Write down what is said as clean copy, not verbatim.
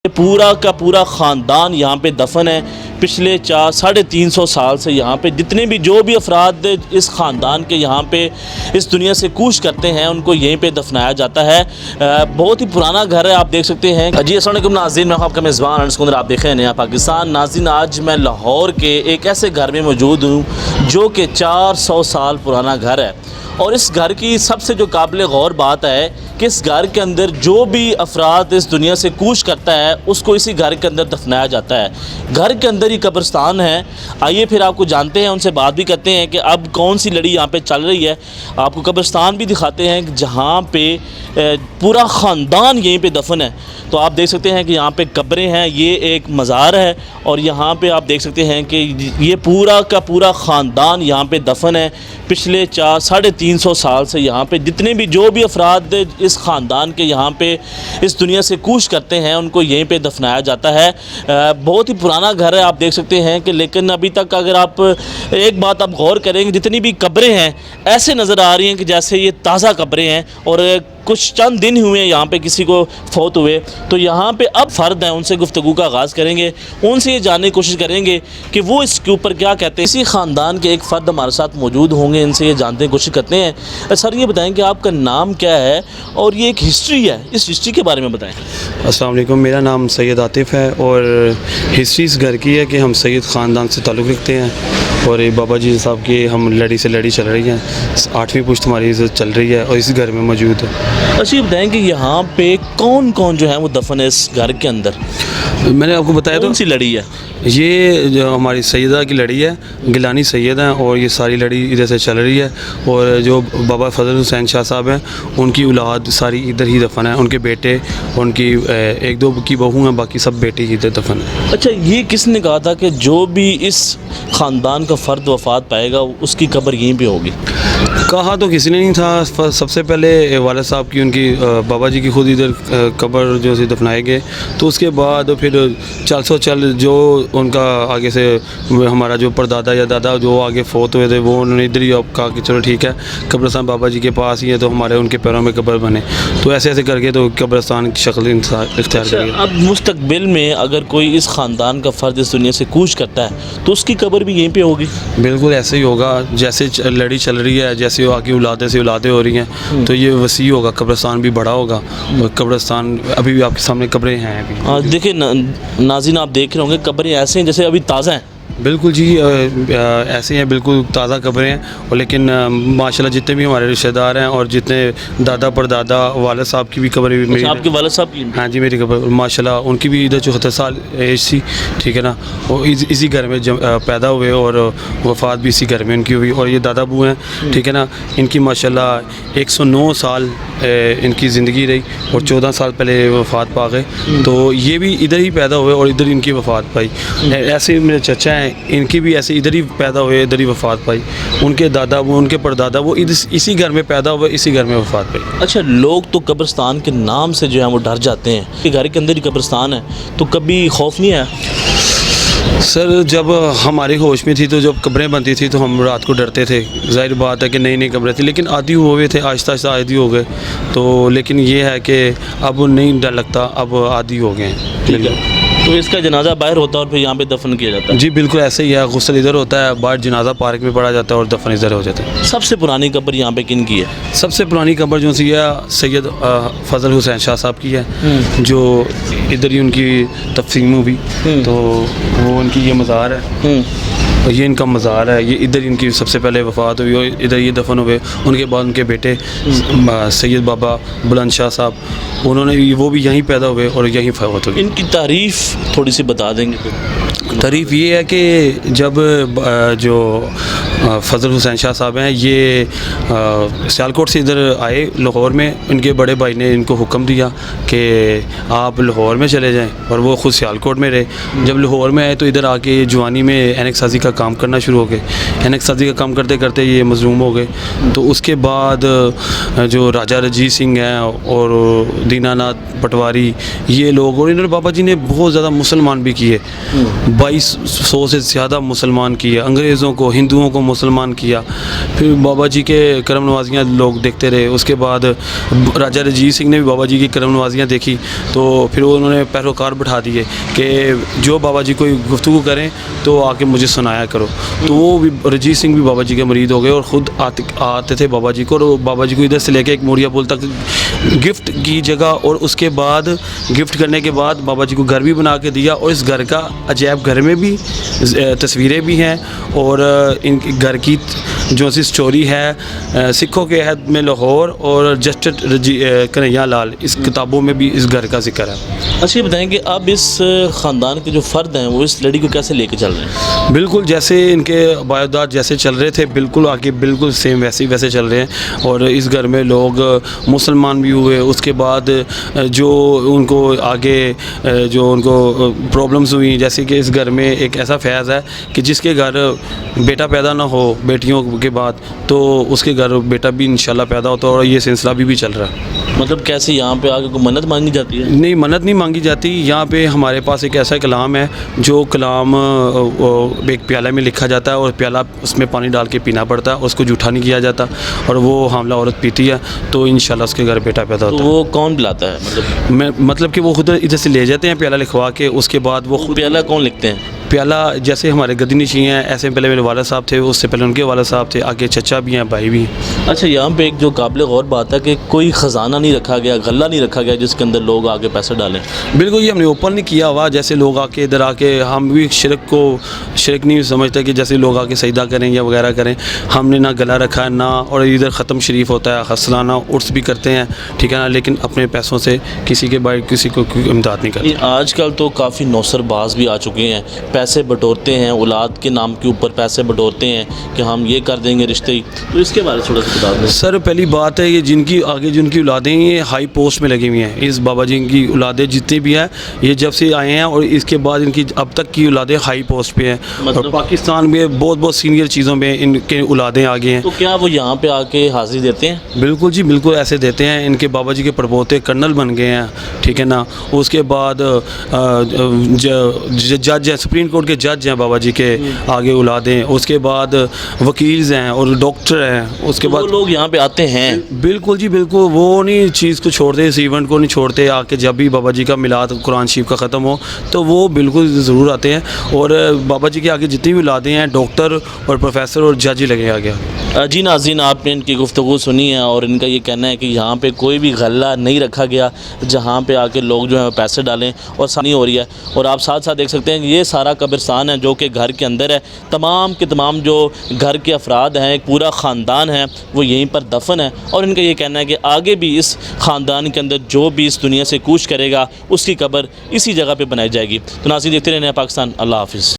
پورا کا پورا خاندان یہاں پہ دفن ہے۔ پچھلے 350 سال سے یہاں پہ جتنے بھی جو بھی افراد اس خاندان کے یہاں پہ اس دنیا سے کوچ کرتے ہیں ان کو یہیں پہ دفنایا جاتا ہے۔ بہت ہی پرانا گھر ہے، آپ دیکھ سکتے ہیں۔ جی السلام علیکم ناظرین، میں آپ کا میزبان انس کندر، آپ دیکھ رہے ہیں نیا پاکستان۔ ناظرین، آج میں لاہور کے ایک ایسے گھر میں موجود ہوں جو کہ 400 سال پرانا گھر ہے، اور اس گھر کی سب سے جو قابل غور بات ہے کہ اس گھر کے اندر جو بھی افراد اس دنیا سے کوچ کرتا ہے اس کو اسی گھر کے اندر دفنایا جاتا ہے۔ گھر کے اندر ہی قبرستان ہے۔ آئیے پھر آپ کو جانتے ہیں، ان سے بات بھی کرتے ہیں کہ اب کون سی لڑی یہاں پہ چل رہی ہے۔ آپ کو قبرستان بھی دکھاتے ہیں جہاں پہ پورا خاندان یہیں پہ دفن ہے۔ تو آپ دیکھ سکتے ہیں کہ یہاں پہ قبریں ہیں، یہ ایک مزار ہے، اور یہاں پہ آپ دیکھ سکتے ہیں کہ یہ پورا کا پورا خاندان یہاں پہ دفن ہے۔ پچھلے 350 سال سے یہاں پہ جتنے بھی جو بھی افراد اس خاندان کے یہاں پہ اس دنیا سے کوچ کرتے ہیں ان کو یہیں پہ دفنایا جاتا ہے۔ بہت ہی پرانا گھر ہے، آپ دیکھ سکتے ہیں کہ لیکن ابھی تک اگر آپ ایک بات آپ غور کریں کہ جتنی بھی قبریں ہیں ایسے نظر آ رہی ہیں کہ جیسے یہ تازہ قبریں ہیں، اور کچھ چند دن ہوئے ہیں یہاں پہ کسی کو فوت ہوئے۔ تو یہاں پہ اب فرد ہیں، ان سے گفتگو کا آغاز کریں گے، ان سے یہ جاننے کی کوشش کریں گے کہ وہ اس کے اوپر کیا کہتے ہیں۔ اسی خاندان کے ایک فرد ہمارے ساتھ موجود ہوں گے، ان سے یہ جاننے کی کوشش کرتے ہیں۔ سر یہ بتائیں کہ آپ کا نام کیا ہے اور یہ ایک ہسٹری ہے، اس ہسٹری کے بارے میں بتائیں۔ السلام علیکم، میرا نام سید عاطف ہے، اور ہسٹری اس گھر کی ہے کہ ہم سید خاندان سے تعلق رکھتے ہیں، اور بابا جی صاحب کی ہم لڑی سے لڑی چل رہی ہیں، 8ویں پشت ہماری چل رہی ہے اور اس گھر میں موجود ہے۔ اچھا یہ بتائیں کہ یہاں پہ کون کون جو ہے وہ دفن ہے اس گھر کے اندر؟ میں نے آپ کو بتایا تو کون سی لڑی ہے؟ یہ جو ہماری سیدہ کی لڑی ہے، گیلانی سید ہیں، اور یہ ساری لڑی ادھر سے چل رہی ہے، اور جو بابا فضل حسین شاہ صاحب ہیں ان کی اولاد ساری ادھر ہی دفن ہے، ان کے بیٹے، ان کی 1-2 کی بہو ہیں، باقی سب بیٹے ہی ادھر دفن ہیں۔ اچھا یہ کس نے کہا تھا کہ جو بھی اس خاندان کا فرد وفات پائے گا اس کی قبر یہیں پہ ہوگی؟ کہا تو کسی نے نہیں تھا، سب سے پہلے والد صاحب کی، ان کی بابا جی کی خود ادھر قبر جو سے دفنائے گئے، تو اس کے بعد پھر چل جو ان کا آگے سے ہمارا جو پردادا یا دادا جو آگے فوت ہوئے تھے وہ انہوں نے ادھر ہی اب کہا کہ چلو ٹھیک ہے قبرستان بابا جی کے پاس ہی ہے، تو ہمارے ان کے پیروں میں قبر بنے، تو ایسے ایسے کر کے تو قبرستان کی شکل اختیار کر گیا۔ اب مستقبل میں اگر کوئی اس خاندان کا فرد اس دنیا سے کوچ کرتا ہے تو اس کی قبر بھی یہیں پہ ہوگی؟ بالکل ایسے ہی ہوگا، جیسے لڑی چل رہی ہے، جیسے آگے اولادیں سے اولادیں ہو رہی ہیں، تو یہ وسیع ہوگا، قبرستان بھی بڑا ہوگا، اور قبرستان ابھی بھی آپ کے سامنے قبریں ہیں ابھی۔ ہاں دیکھیں ناظرین، آپ دیکھ رہے ہوں گے قبریں ایسے ہیں جیسے ابھی تازہ ہیں۔ بالکل جی، ایسے ہیں، بالکل تازہ قبریں ہیں، اور لیکن ماشاءاللہ جتنے بھی ہمارے رشتہ دار ہیں اور جتنے دادا پردادا والد صاحب کی بھی قبر میری، آپ کے والد صاحب کی؟ ہاں جی میری قبر ماشاءاللہ ان کی بھی ادھر 74 سال ایج تھی، ٹھیک ہے نا، وہ اسی گھر میں پیدا ہوئے اور وفات بھی اسی گھر میں ان کی ہوئی، اور یہ دادا ابو ہیں، ٹھیک ہے نا، ان کی ماشاءاللہ 109 سال ان کی زندگی رہی، اور 14 سال پہلے وفات پا گئے، تو یہ بھی ادھر ہی پیدا ہوئے اور ادھر ان کی وفات پائی۔ ایسے میرے چچا ہیں، ان کی بھی ایسے ادھر ہی پیدا ہوئے، ادھر ہی وفات پائی، ان کے دادا وہ ان کے پردادا وہ اسی گھر میں پیدا ہوئے، اسی گھر میں وفات پائی۔ اچھا لوگ تو قبرستان کے نام سے جو ہے وہ ڈر جاتے ہیں کہ گھر کے اندر ہی قبرستان ہے، تو کبھی خوف نہیں آیا؟ سر جب ہماری ہوش میں تھی تو جب قبریں بنتی تھی تو ہم رات کو ڈرتے تھے، ظاہر بات ہے کہ نئی نئی قبریں تھیں، لیکن عادی ہوئے تھے، آہستہ آہستہ عادی ہو گئے، تو لیکن یہ ہے کہ اب نہیں ڈر لگتا، اب عادی ہو گئے ہیں۔ تو اس کا جنازہ باہر ہوتا ہے اور پھر یہاں پہ دفن کیا جاتا ہے؟ جی بالکل ایسے ہی ہے، غسل ادھر ہوتا ہے، باہر جنازہ پارک میں پڑا جاتا ہے اور دفن ادھر ہو جاتا ہے۔ سب سے پرانی قبر یہاں پہ کن کی ہے؟ سب سے پرانی قبر جو سی ہے سید فضل حسین شاہ صاحب کی ہے، جو ادھر ہی ان کی تقسیم ہوئی، تو وہ ان کی یہ مزار ہے، اور یہ ان کا مزار ہے، یہ ادھر ان کی سب سے پہلے وفات ہوئی اور ادھر یہ دفن ہوئے، ان کے بعد ان کے بیٹے سید بابا بلند شاہ صاحب انہوں نے وہ بھی یہیں پیدا ہوئے اور یہیں فوت ہوئے۔ ان کی تعریف تھوڑی سی بتا دیں گے؟ تعریف یہ ہے کہ جب جو فضل حسین شاہ صاحب ہیں یہ سیالکوٹ سے ادھر آئے لاہور میں، ان کے بڑے بھائی نے ان کو حکم دیا کہ آپ لاہور میں چلے جائیں، اور وہ خود سیالکوٹ میں رہے۔ جب لاہور میں آئے تو ادھر آ کے جوانی میں اینک سازی کا کا کام کرنا شروع ہو گئے. اینک سازی کا کام کرتے کرتے یہ مظلوم ہو گئے. تو اس کے بعد جو راجہ رنجیت سنگھ ہیں اور دینا ناتھ پٹواری یہ لوگ, اور انہوں نے بابا جی نے بہت زیادہ مسلمان بھی کیے, 2200 سے زیادہ مسلمان کیے, انگریزوں کو ہندوؤں کو مسلمان کیا. پھر بابا جی کے کرم نوازیاں لوگ دیکھتے رہے. اس کے بعد راجہ رنجیت سنگھ نے بھی بابا جی کی کرم نوازیاں دیکھی, تو پھر انہوں نے پیروکار بٹھا دیے کہ جو بابا جی کوئی گفتگو کریں تو آ کے مجھے سنایا کرو. تو وہ بھی رنجیت سنگھ بھی بابا جی کے مرید ہو گئے اور خود آتے تھے بابا جی کو, اور بابا جی کو ادھر سے لے کے ایک موریا پل تک گفٹ کی جگہ, اور اس کے بعد گفٹ کرنے کے بعد بابا جی کو گھر بھی بنا کے دیا. اور اس گھر کا عجائب گھر میں بھی تصویریں بھی ہیں, اور ان گھر کی جو سی سٹوری ہے سکھوں کے عہد میں لاہور اور جسٹس کنہیا لال, اس کتابوں میں بھی اس گھر کا ذکر ہے. اچھا یہ بتائیں کہ اب اس خاندان کے جو فرد ہیں وہ اس لڑی کو کیسے لے کے چل رہے ہیں؟ بالکل جیسے ان کے عبادات جیسے چل رہے تھے بالکل آگے بالکل سیم ویسے چل رہے ہیں. اور اس گھر میں لوگ مسلمان بھی ہوئے. اس کے بعد جو ان کو آگے جو ان کو پرابلمز ہوئی, جیسے کہ اس گھر میں ایک ایسا فیض ہے کہ جس کے گھر بیٹا پیدا نہ ہو بیٹیوں کے بعد, تو اس کے گھر بیٹا بھی انشاءاللہ پیدا ہوتا ہے, اور یہ سلسلہ بھی چل رہا ہے. مطلب کیسے یہاں پہ آگے کوئی منت مانگی جاتی ہے؟ نہیں, منت نہیں مانگی جاتی. یہاں پہ ہمارے پاس ایک ایسا کلام ہے جو کلام ایک پیالہ میں لکھا جاتا ہے, اور پیالہ اس میں پانی ڈال کے پینا پڑتا ہے, اس کو جھوٹا نہیں کیا جاتا, اور وہ حاملہ عورت پیتی ہے تو انشاءاللہ اس کے گھر بیٹا پیدا ہوتا ہے. تو وہ کون پلاتا ہے؟ مطلب کہ وہ خود ادھر سے لے جاتے ہیں پیالہ لکھوا کے, اس کے بعد وہ خود پیالہ کون لکھتے ہیں؟ پیالہ جیسے ہمارے گدی نشین ہیں ایسے پہلے میرے والد صاحب تھے, اس سے پہلے ان کے والد صاحب تھے, آگے چچا بھی ہیں, بھائی بھی ہیں. اچھا یہاں پہ ایک جو قابل غور بات ہے کہ کوئی خزانہ نہیں رکھا گیا, غلہ نہیں رکھا گیا جس کے اندر لوگ آگے پیسے ڈالیں. بالکل یہ ہم نے اوپن نہیں کیا ہوا, جیسے لوگ آ کے ادھر آ کے, ہم بھی شرک کو شرک نہیں سمجھتے کہ جیسے لوگ آ کے سجدہ کریں یا وغیرہ کریں. ہم نے نہ گلا رکھا ہے نہ, اور ادھر ختم شریف ہوتا ہے, خسرانہ عرس بھی کرتے ہیں, ٹھیک ہے نا, لیکن اپنے پیسوں سے کسی کے بھائی کسی کو امداد نہیں کرتے. آج کل تو کافی نوسر باز بھی آ چکے ہیں, پیسے بٹورتے ہیں, اولاد کے نام کے اوپر پیسے بٹورتے ہیں کہ ہم یہ کر دیں گے رشتے ہی. تو اس کے بارے میں تھوڑا سا بتا دیں. سر پہلی بات ہے یہ جن کی آگے جن کی اولادیں یہ ہائی پوسٹ میں لگی ہوئی ہیں, اس بابا جی کی اولادیں جتنی بھی ہیں یہ جب سے آئے ہیں, اور اس کے بعد ان کی اب تک کی اولادیں ہائی پوسٹ پہ ہیں, اور پاکستان میں بہت سینئر چیزوں میں ان کے اولادیں آگے ہیں. تو کیا وہ یہاں پہ آ کے حاضری دیتے ہیں؟ بالکل جی بالکل ایسے دیتے ہیں. ان کے بابا جی کے پڑپوتے کرنل بن گئے ہیں, ٹھیک ہے نا. اس کے بعد جج ہیں, سپریم کورٹ کے جج ہیں بابا جی کے آگے اولادیں. اس کے بعد وکیلز ہیں اور ڈاکٹر ہیں. اس کے بعد لوگ یہاں پہ آتے ہیں. بالکل جی بالکل, وہ نہیں چیز کو چھوڑتے, اس ایونٹ کو نہیں چھوڑتے. آ کے جب بھی بابا جی کا میلاد قرآن شریف کا ختم ہو تو وہ بالکل ضرور آتے ہیں. اور بابا جی کے آگے جتنی بھی اولادیں ہیں ڈاکٹر اور پروفیسر اور جج ہی لگے آگے. جی ناظرین, آپ نے ان کی گفتگو سنی ہے, اور ان کا یہ کہنا ہے کہ یہاں پہ کوئی بھی غلہ نہیں رکھا گیا جہاں پہ آ کے لوگ جو ہیں پیسے ڈالیں, اور آسانی ہو رہی ہے. اور آپ ساتھ ساتھ دیکھ سکتے ہیں کہ یہ سارا قبرستان ہے جو کہ گھر کے اندر ہے. تمام کے تمام جو گھر کے افراد ہیں, ایک پورا خاندان ہے, وہ یہیں پر دفن ہے. اور ان کا یہ کہنا ہے کہ آگے بھی اس خاندان کے اندر جو بھی اس دنیا سے کوچ کرے گا اس کی قبر اسی جگہ پہ بنائی جائے گی. تو ناظرین دیکھتے رہنا پاکستان. اللہ حافظ.